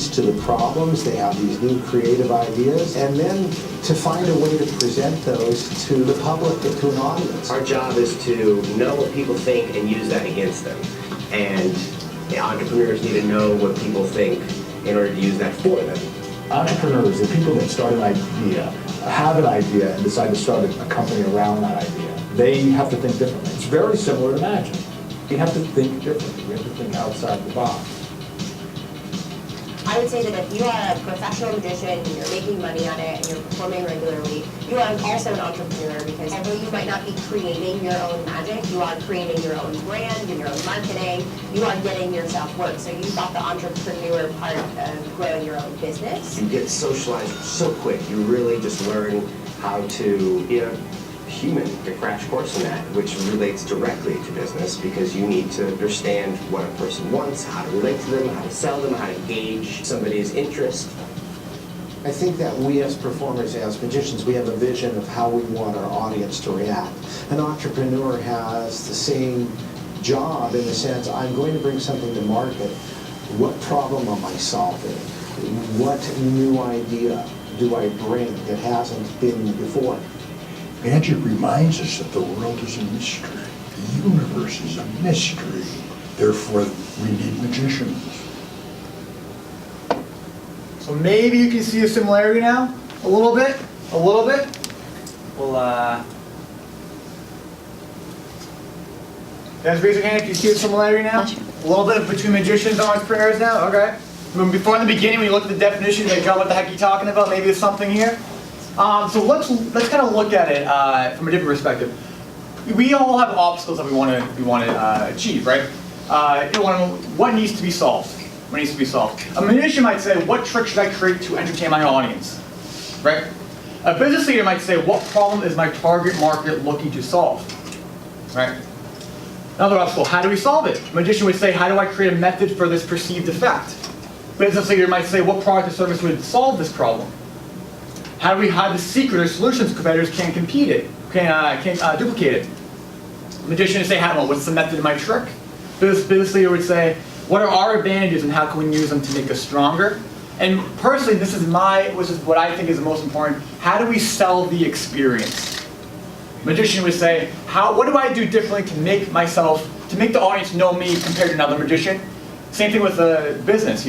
solutions to the problems. They have these new creative ideas, and then to find a way to present those to the public, to an audience. Our job is to know what people think and use that against them. And the entrepreneurs need to know what people think in order to use that for them. Entrepreneurs, the people that start an idea, have an idea and decide to start a company around that idea, they have to think differently. It's very similar to magic. We have to think differently. We have to think outside the box. I would say that if you are a professional magician and you're making money on it and you're performing regularly, you are also an entrepreneur, because although you might not be creating your own magic, you are creating your own brand and your own marketing. You are getting yourself work. So you've got the entrepreneur part of growing your own business. You get socialized so quick. You really just learn how to be a human, a crash course in that, which relates directly to business, because you need to understand what a person wants, how to relate to them, how to sell them, how to gauge somebody's interest. I think that we as performers, as magicians, we have a vision of how we want our audience to react. An entrepreneur has the same job in the sense, I'm going to bring something to market. What problem am I solving? What new idea do I bring that hasn't been before? Magic reminds us that the world is a mystery. The universe is a mystery. Therefore, we need magicians. So maybe you can see a similarity now? A little bit? A little bit? Well, guys, raise your hand if you see a similarity now? A little bit between magicians and entrepreneurs now? Okay. Before in the beginning, when you looked at the definition, like, John, what the heck are you talking about? Maybe there's something here. So let's kind of look at it from a different perspective. We all have obstacles that we want to achieve, right? What needs to be solved? What needs to be solved? A magician might say, what trick should I create to entertain my audience? Right? A business leader might say, what problem is my target market looking to solve? Right? Another obstacle, how do we solve it? A magician would say, how do I create a method for this perceived effect? Business leader might say, what product or service would solve this problem? How do we hide the secret or solutions competitors can't compete it, can't duplicate it? A magician would say, what's the method of my trick? Business leader would say, what are our advantages and how can we use them to make us stronger? And personally, this is what I think is the most important. How do we sell the experience? A magician would say, what do I do differently to make the audience know me compared to another magician? Same thing with a business.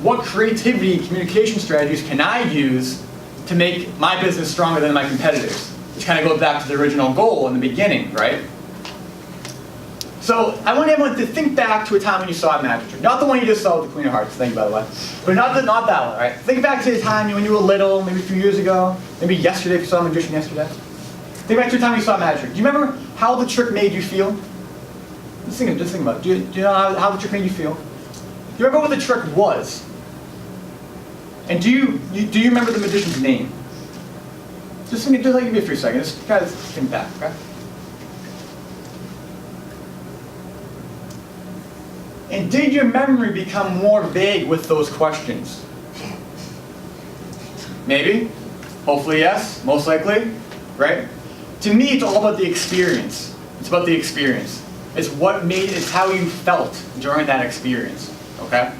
What creativity and communication strategies can I use to make my business stronger than my competitors? Which kind of goes back to the original goal in the beginning, right? So I want everyone to think back to a time when you saw a magic trick. Not the one you just saw with the Queen of Hearts, thank you, by the way. But not that one, right? Think back to the time when you were little, maybe a few years ago, maybe yesterday if you saw a magician yesterday. Think back to a time you saw a magic trick. Do you remember how the trick made you feel? Just think about it. Do you know how the trick made you feel? Do you remember what the trick was? And do you remember the magician's name? Just give me a few seconds. Just kind of think back, okay? And did your memory become more vague with those questions? Maybe. Hopefully yes. Most likely. Right? To me, it's all about the experience. It's about the experience. It's how you felt during that experience. Okay?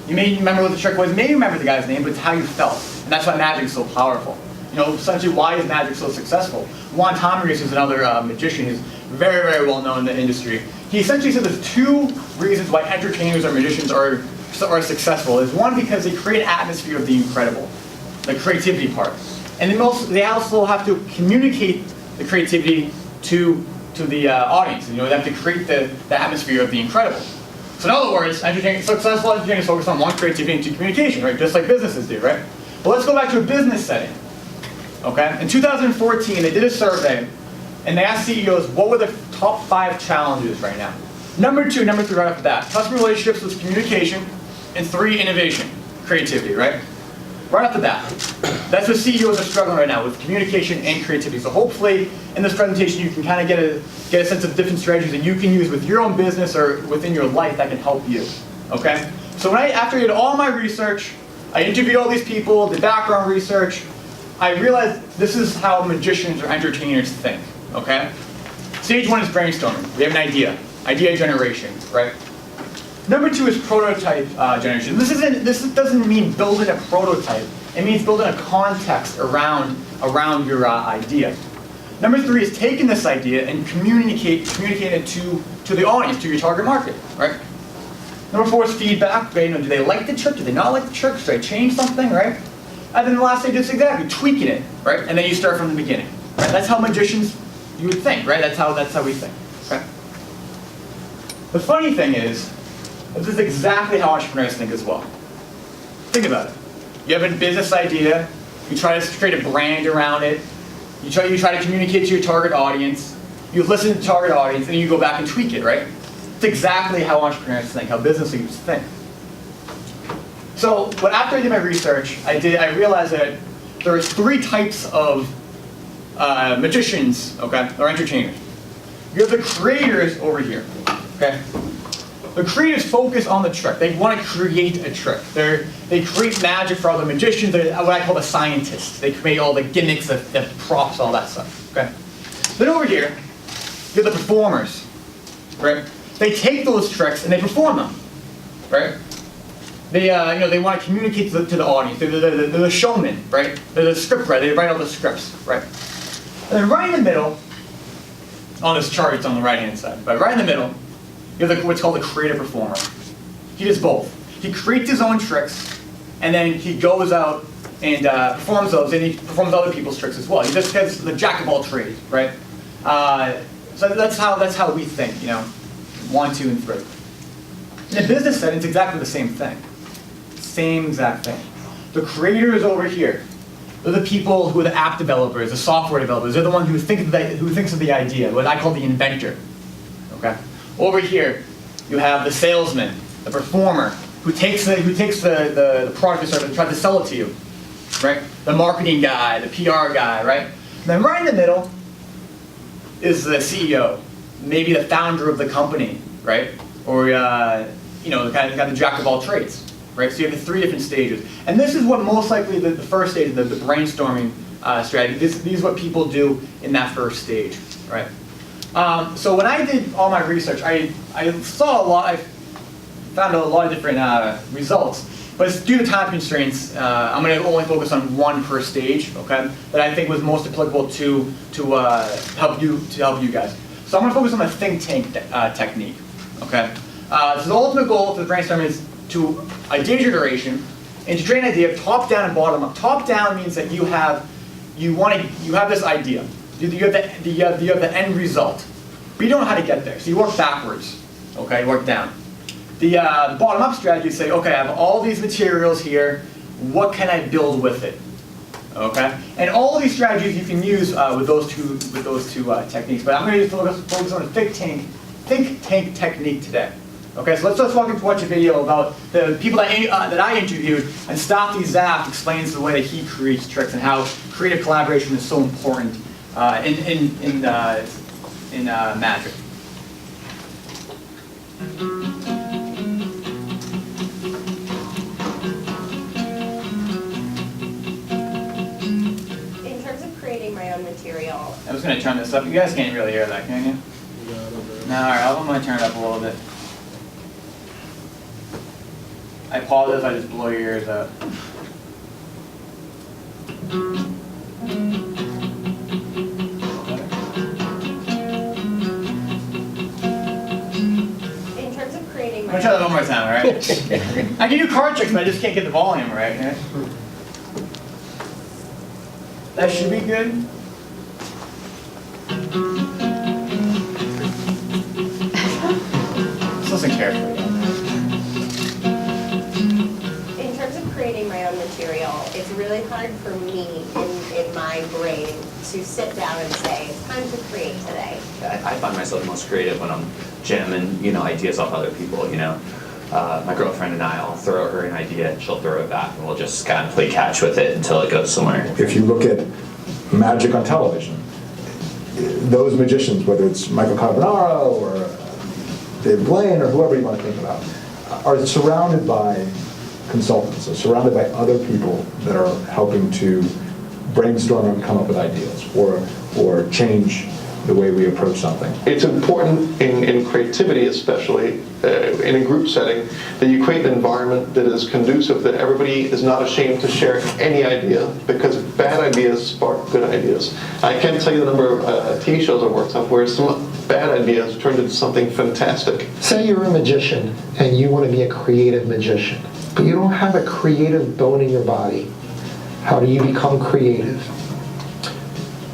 You may remember what the trick was, maybe remember the guy's name, but it's how you felt. And that's why magic is so powerful. Essentially, why is magic so successful? Juan Tamariz is another magician who's very, very well known in the industry. He essentially said there's two reasons why entertainers or magicians are successful. There's one, because they create an atmosphere of the incredible, the creativity part. And they also have to communicate the creativity to the audience. They have to create the atmosphere of the incredible. So in other words, successful entertainers focus on one, creativity, and two, communication, right? Just like businesses do, right? But let's go back to a business setting. Okay? In 2014, they did a survey, and they asked CEOs, what were the top 5 challenges right now? Number 3 right off the bat. Customer relationships with communication, and 3, innovation, creativity, right? Right off the bat. That's what CEOs are struggling right now, with communication and creativity. So hopefully, in this presentation, you can kind of get a sense of different strategies that you can use with your own business or within your life that can help you. Okay? So after I did all my research, I interviewed all these people, did background research, I realized this is how magicians or entertainers think. Okay? Stage 1 is brainstorming. We have an idea generation, right? Number 2 is prototype generation. This doesn't mean building a prototype. It means building a context around your idea. Number 3 is taking this idea and communicating it to the audience, to your target market, right? Number 4 is feedback. Okay, do they like the trick? Do they not like the trick? Should I change something, right? And then the last stage is exactly tweaking it, right? And then you start from the beginning, right? That's how magicians, you would think, right? That's how we think, okay? The funny thing is, this is exactly how entrepreneurs think as well. Think about it. You have a business idea, you try to create a brand around it, you try to communicate to your target audience, you listen to the target audience, and you go back and tweak it, right? It's exactly how entrepreneurs think, how business leaders think. So, after I did my research, I realized that there are 3 types of magicians, okay, or entertainers. You have the creators over here, okay? The creators focus on the trick. They want to create a trick. They create magic for other magicians. They're what I call the scientists. They create all the gimmicks, the props, all that stuff. Okay. Then over here, you have the performers, right? They take those tricks and they perform them, right? They they want to communicate to the audience. They're the showmen, right? They're the script writer. They write all the scripts, right? And then right in the middle, on this chart, it's on the right-hand side, but right in the middle, you have what's called a creative performer. He does both. He creates his own tricks, and then he goes out and performs those, and he performs other people's tricks as well. He just gets the jack of all trades, right? So that's how we think, 1, 2, and 3. In a business setting, it's exactly the same thing. Same exact thing. The creator is over here. They're the people who are the app developers, the software developers. They're the one who thinks of the idea, what I call the inventor. Okay. Over here, you have the salesman, the performer, who takes the product or service and tries to sell it to you, right? The marketing guy, the PR guy, right? And then right in the middle is the CEO, maybe the founder of the company, right? Or the guy got the jack of all trades, right? So you have the 3 different stages, and this is what most likely the first stage, the brainstorming strategy. These is what people do in that first stage, right? So when I did all my research, I saw a lot. I found a lot of different results, but due to time constraints, I'm going to only focus on 1 per stage, okay? That I think was most applicable to help you guys. So I'm going to focus on the think tank technique, okay? So the ultimate goal for the brainstorm is to idea generation and to create an idea top down and bottom up. Top down means that you have this idea. You have the end result, but you don't know how to get there. So you work backwards, okay? You work down. The bottom-up strategy is say, okay, I have all these materials here. What can I build with it? Okay, and all of these strategies you can use with those two techniques. But I'm going to focus on the think tank technique today. Okay, so let's watch a video about the people that I interviewed, and Staffy Zaff explains the way that he creates tricks and how creative collaboration is so important in magic. In terms of creating my own material, I was going to turn this up. You guys can't really hear that, can you? No, all right, I'm going to turn it up a little bit. I apologize if I just blow your ears out. in terms of creating I'm my going to try that one more time, all right? I can do card tricks, but I just can't get the volume right. Yeah? That should be good. Just listen carefully. In terms of creating my own material, it's really hard for me in my brain to sit down and say, it's time to create today. I find myself most creative when I'm jamming, ideas off other people, My girlfriend and I'll throw her an idea and she'll throw it back and we'll just kind of play catch with it until it goes somewhere. If you look at magic on television, those magicians, whether it's Michael Carbonaro or Dave Blaine or whoever you want to think about, are surrounded by consultants, are surrounded by other people that are helping to brainstorm and come up with ideas or change the way we approach something. It's important in creativity especially, in a group setting, that you create an environment that is conducive, that everybody is not ashamed to share any idea, because bad ideas spark good ideas. I can't tell you the number of TV shows I've worked on where some bad ideas turned into something fantastic. Say you're a magician and you want to be a creative magician, but you don't have a creative bone in your body. How do you become creative?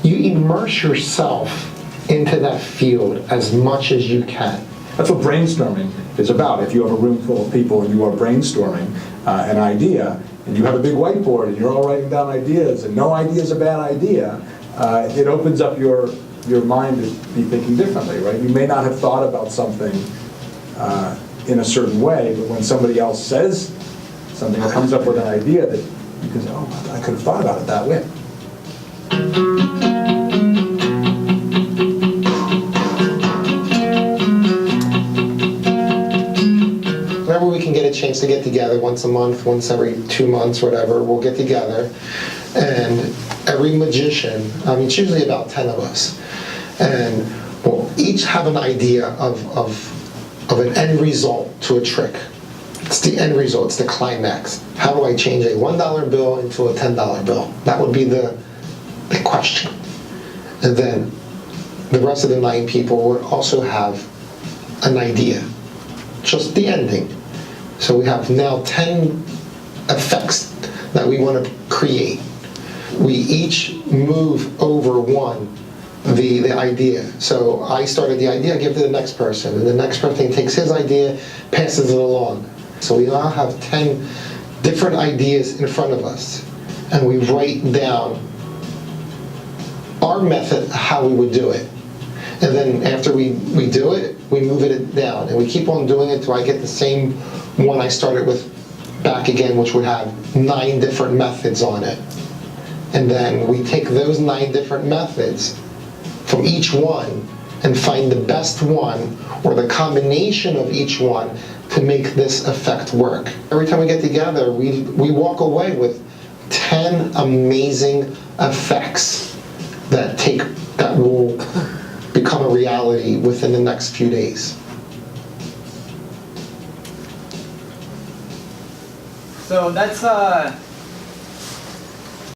You immerse yourself into that field as much as you can. That's what brainstorming is about. If you have a room full of people and you are brainstorming an idea, and you have a big whiteboard and you're all writing down ideas, and no idea is a bad idea, it opens up your mind to be thinking differently, right? You may not have thought about something in a certain way, but when somebody else says something or comes up with an idea, that you can say, oh, I could have thought about it that way. Whenever we can get a chance to get together, once a month, once every 2 months, whatever, we'll get together. And every magician, it's usually about 10 of us, and we'll each have an idea of an end result to a trick. It's the end result, it's the climax. How do I change a $1 bill into a $10 bill? That would be the question. And then the rest of the 9 people would also have an idea, just the ending. So we have now 10 effects that we want to create. We each move over one, the idea. So I started the idea, I give it to the next person, and the next person takes his idea, passes it along. So we now have 10 different ideas in front of us, and we write down our method, how we would do it. And then after we do it, we move it down, and we keep on doing it until I get the same one I started with back again, which would have 9 different methods on it. And then we take those 9 different methods from each one and find the best one or the combination of each one to make this effect work. Every time we get together, we walk away with 10 amazing effects that will become a reality within the next few days. So that's